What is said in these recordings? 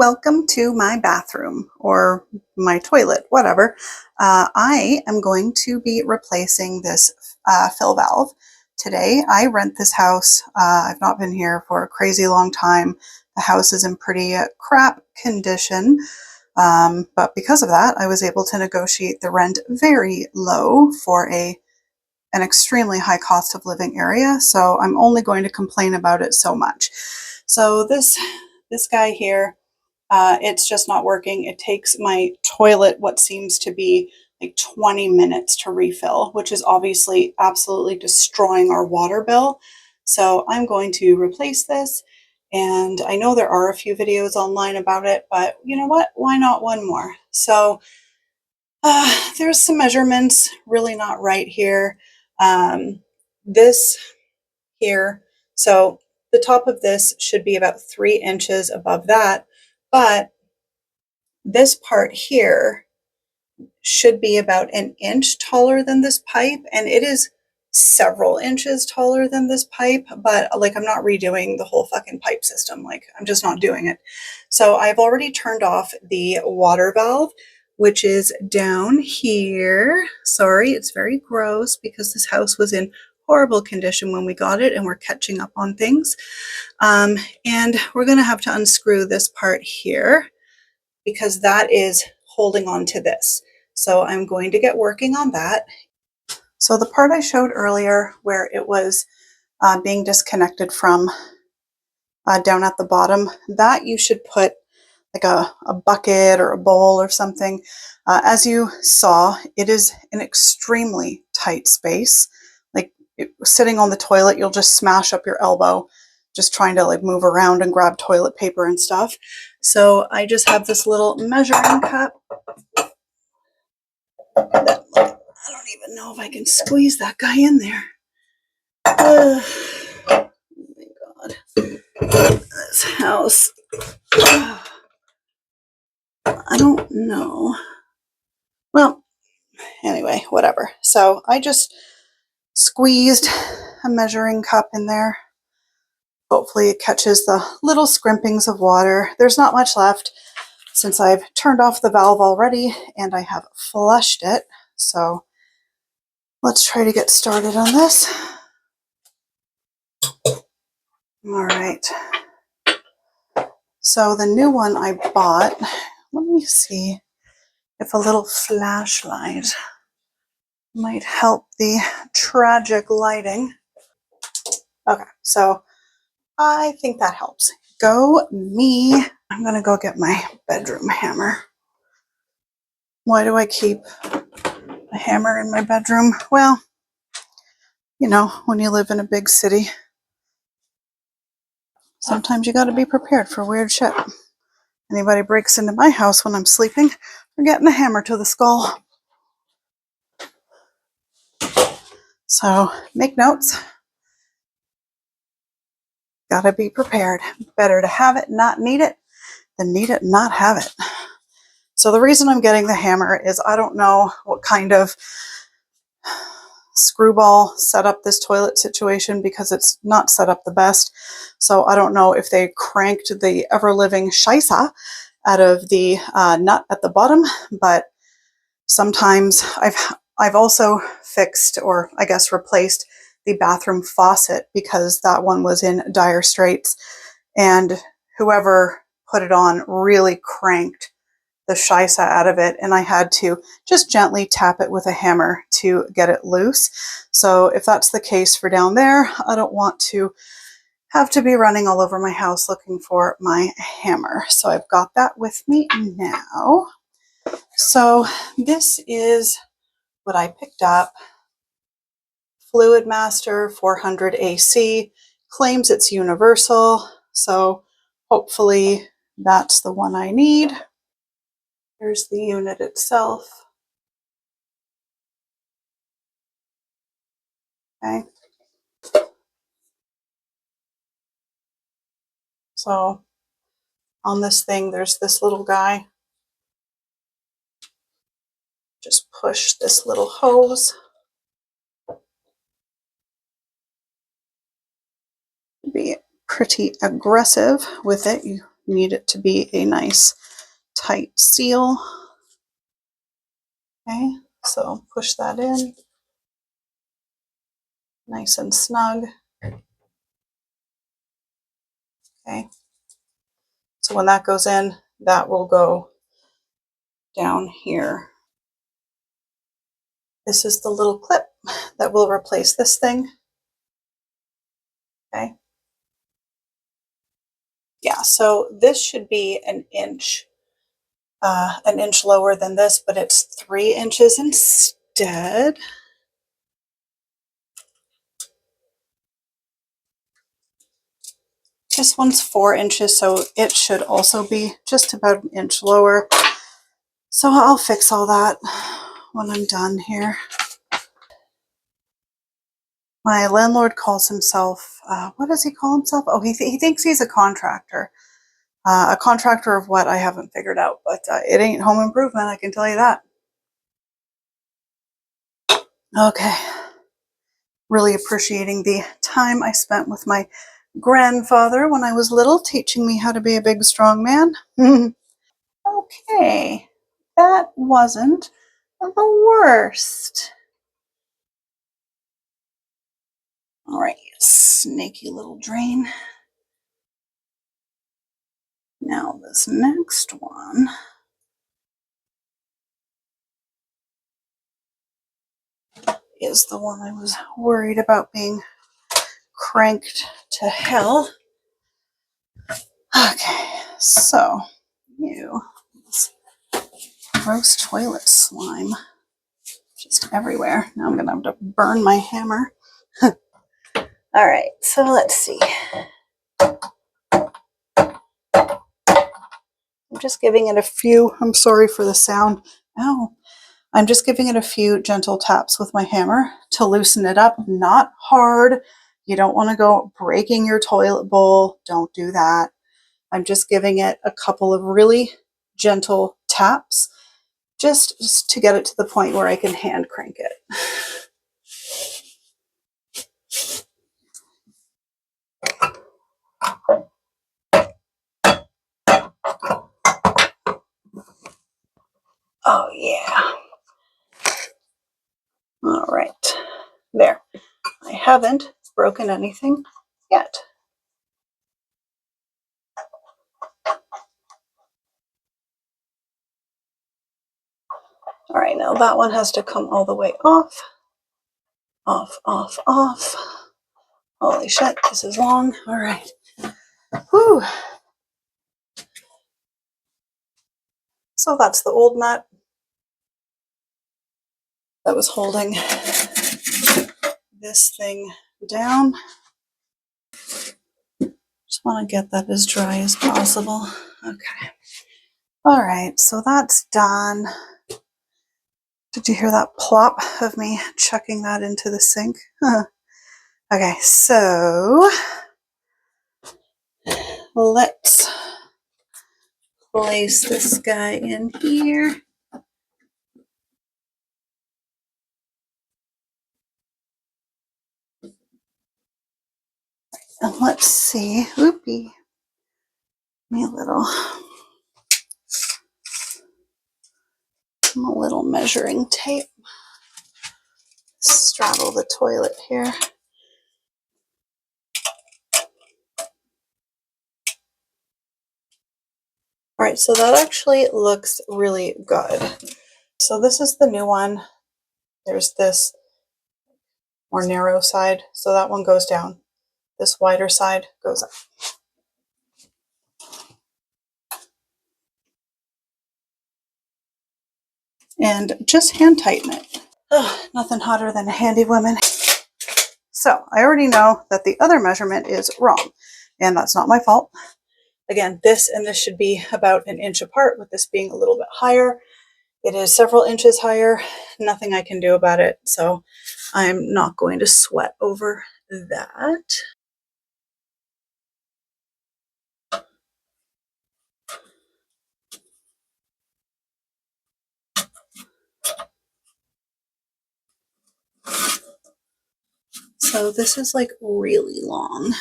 Welcome to my bathroom or my toilet, whatever. I am going to be replacing this fill valve today. I rent this house. I've not been here for a crazy long time. The house is in pretty crap condition, but because of that, I was able to negotiate the rent very low for an extremely high cost of living area. So I'm only going to complain about it so much. So this guy here, it's just not working. It takes my toilet what seems to be like 20 minutes to refill, which is obviously absolutely destroying our water bill. So I'm going to replace this. And I know there are a few videos online about it, but you know what? Why not one more? So there's some measurements really not right here. This here, so the top of this should be about 3 inches above that, but this part here should be about an inch taller than this pipe, and it is several inches taller than this pipe, but like I'm not redoing the whole fucking pipe system. Like I'm just not doing it. So I've already turned off the water valve, which is down here. Sorry, it's very gross because this house was in horrible condition when we got it and we're catching up on things. And we're gonna have to unscrew this part here because that is holding on to this. So I'm going to get working on that. So the part I showed earlier where it was being disconnected from down at the bottom, that you should put like a bucket or a bowl or something. As you saw, it is an extremely tight space. Like sitting on the toilet, you'll just smash up your elbow just trying to like move around and grab toilet paper and stuff. So I just have this little measuring cup that, like, I don't even know if I can squeeze that guy in there. Oh my God. This house. I don't know. Well, anyway, whatever. So I just squeezed a measuring cup in there. Hopefully it catches the little scrimpings of water. There's not much left since I've turned off the valve already and I have flushed it. So let's try to get started on this. All right. So the new one I bought, let me see if a little flashlight might help the tragic lighting. Okay, so I think that helps. Go me. I'm gonna go get my bedroom hammer. Why do I keep a hammer in my bedroom? Well, you know, when you live in a big city, sometimes you gotta be prepared for weird shit. Anybody breaks into my house when I'm sleeping, we're getting a hammer to the skull. So make notes. Gotta be prepared. Better to have it, not need it, than need it, not have it. So the reason I'm getting the hammer is I don't know what kind of screwball set up this toilet situation because it's not set up the best. So I don't know if they cranked the ever-living scheisse out of the nut at the bottom, but sometimes I've also fixed, or I guess replaced, the bathroom faucet because that one was in dire straits, and whoever put it on really cranked the scheisse out of it, and I had to just gently tap it with a hammer to get it loose. So if that's the case for down there, I don't want to have to be running all over my house looking for my hammer. So I've got that with me now. So this is what I picked up. Fluid Master 400 AC, claims it's universal, so hopefully that's the one I need. Here's the unit itself. Okay. So on this thing, there's this little guy. Just push this little hose. Be pretty aggressive with it. You need it to be a nice tight seal. Okay, so push that in nice and snug. Okay, so when that goes in, that will go down here. This is the little clip that will replace this thing. Okay. Yeah, so this should be an inch lower than this, but it's 3 inches instead. This one's 4 inches, so it should also be just about an inch lower. So I'll fix all that when I'm done here. My landlord calls himself, what does he call himself? Oh, he thinks he's a contractor. A contractor of what, I haven't figured out, but it ain't home improvement, I can tell you that. Okay. Really appreciating the time I spent with my grandfather when I was little, teaching me how to be a big, strong man. Okay, that wasn't the worst. All right, snaky little drain. Now this next one. Is the one I was worried about being cranked to hell. Okay, so you, gross toilet slime just everywhere. Now I'm gonna have to burn my hammer. All right, so let's see. I'm just giving it a few, I'm sorry for the sound. Ow. I'm just giving it a few gentle taps with my hammer to loosen it up, not hard. You don't want to go breaking your toilet bowl. Don't do that. I'm just giving it a couple of really gentle taps just to get it to the point where I can hand crank it. Oh yeah. All right. There. I haven't broken anything yet. All right, now that one has to come all the way off. Off, off, off. Holy shit, this is long. All right. Whew. So that's the old nut that was holding this thing down. Just want to get that as dry as possible. Okay. All right, so that's done. Did you hear that plop of me chucking that into the sink? Okay, so let's place this guy in here. And let's see. Oopie. Me a little measuring tape. Straddle the toilet here. All right, so that actually looks really good. So this is the new one. There's this more narrow side, so that one goes down. This wider side goes up. And just hand tighten it. Oh, nothing hotter than a handy woman. So I already know that the other measurement is wrong, and that's not my fault. Again, this and this should be about an inch apart, with this being a little bit higher. It is several inches higher. Nothing I can do about it, so I'm not going to sweat over that. So this is like really long.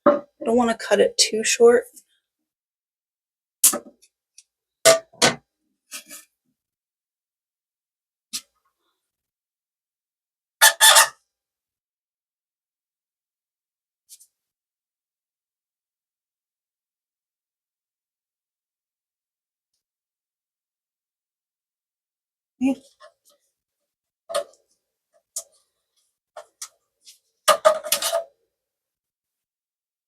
I don't want to cut it too short.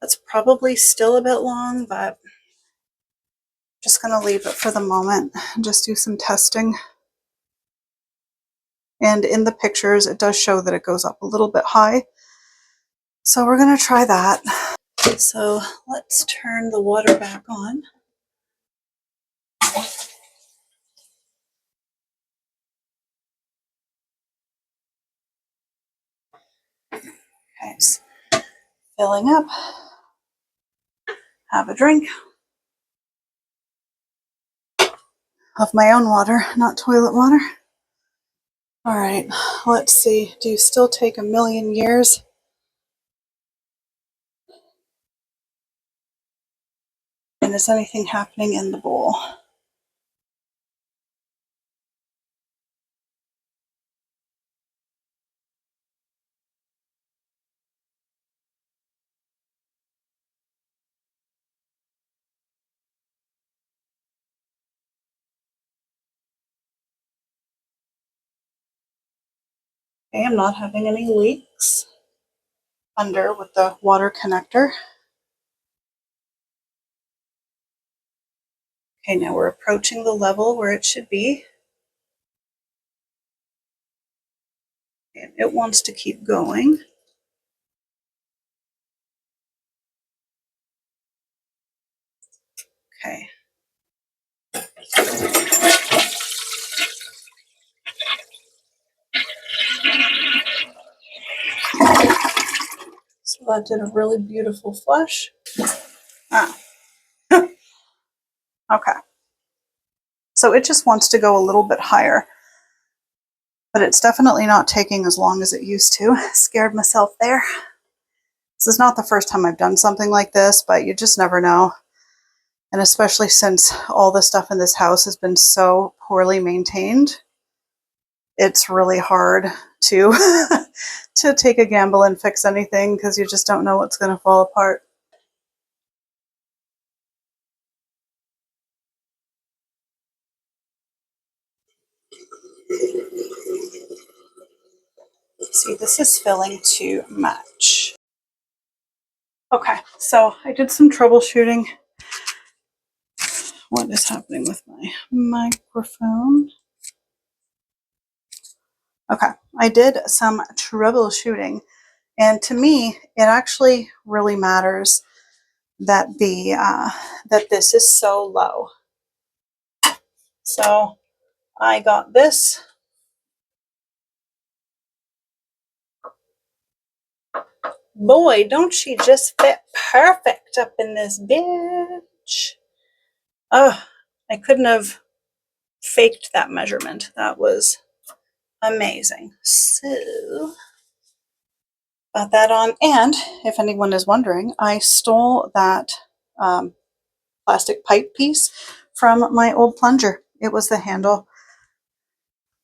That's probably still a bit long, but just going to leave it for the moment and just do some testing. And in the pictures, it does show that it goes up a little bit high. So we're going to try that. So let's turn the water back on. Okay, so filling up. Have a drink of my own water, not toilet water. All right, let's see. Do you still take a million years? And is anything happening in the bowl? Okay, I'm not having any leaks under with the water connector. Okay, now we're approaching the level where it should be. And it wants to keep going. Okay. So that did a really beautiful flush. Ah. Okay. So it just wants to go a little bit higher, but it's definitely not taking as long as it used to. Scared myself there. This is not the first time I've done something like this, but you just never know. And especially since all the stuff in this house has been so poorly maintained, it's really hard to to take a gamble and fix anything because you just don't know what's going to fall apart. See, this is filling too much. Okay, so I did some troubleshooting. What is happening with my microphone? Okay, I did some troubleshooting, and to me, it actually really matters that that this is so low. So I got this. Boy, don't she just fit perfect up in this bitch. Oh, I couldn't have faked that measurement. That was amazing. So, got that on. And if anyone is wondering, I stole that plastic pipe piece from my old plunger. It was the handle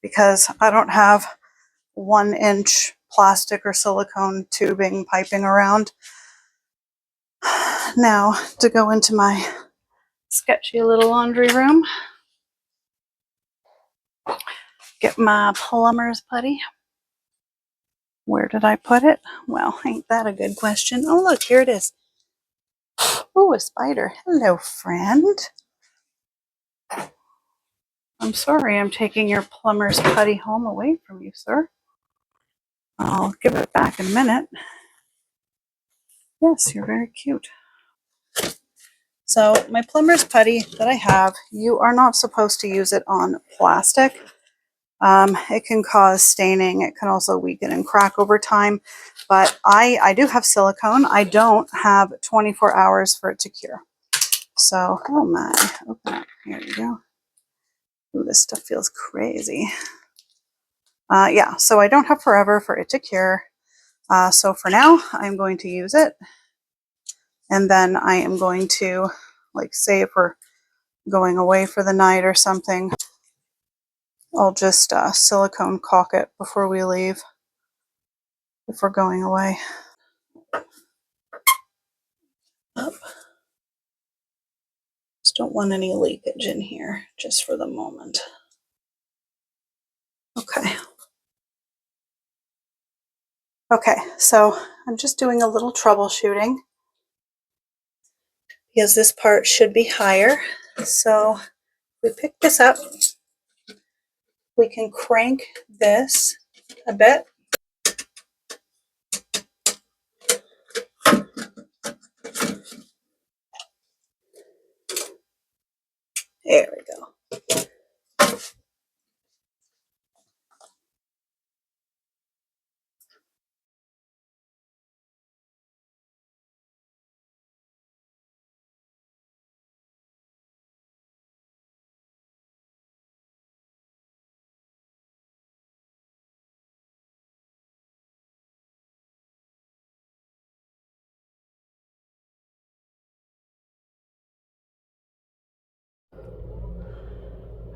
because I don't have 1-inch plastic or silicone tubing piping around. Now to go into my sketchy little laundry room, get my plumber's putty. Where did I put it? Well, ain't that a good question? Oh, look, here it is. Oh, a spider. Hello, friend. I'm sorry I'm taking your plumber's putty home away from you, sir. I'll give it back in a minute. Yes, you're very cute. So my plumber's putty that I have, you are not supposed to use it on plastic. It can cause staining. It can also weaken and crack over time. But I do have silicone. I don't have 24 hours for it to cure. So, oh my, open up. Here you go. Ooh, this stuff feels crazy. Yeah, so I don't have forever for it to cure. So for now, I'm going to use it. And then I am going to, like, say if we're going away for the night or something, I'll just silicone caulk it before we leave, if we're going away. Up. Just don't want any leakage in here, just for the moment. Okay. Okay, so I'm just doing a little troubleshooting because this part should be higher. So we pick this up, we can crank this a bit. There we go.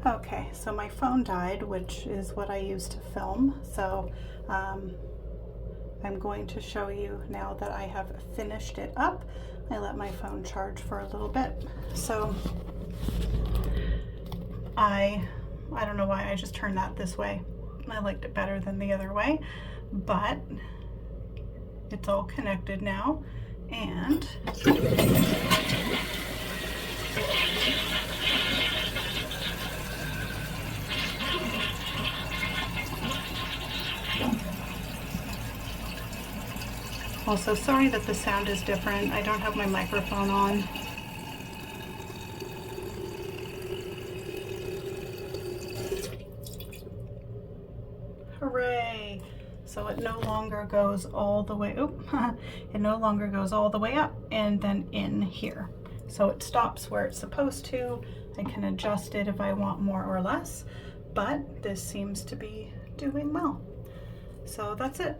Okay, so my phone died, which is what I use to film. So I'm going to show you now that I have finished it up. I let my phone charge for a little bit. So I don't know why I just turned that this way. I liked it better than the other way, but it's all connected now. And also, sorry that the sound is different. I don't have my microphone on. Hooray! So it no longer goes all the way, it no longer goes all the way up and then in here. So it stops where it's supposed to. I can adjust it if I want more or less, but this seems to be doing well. So that's it.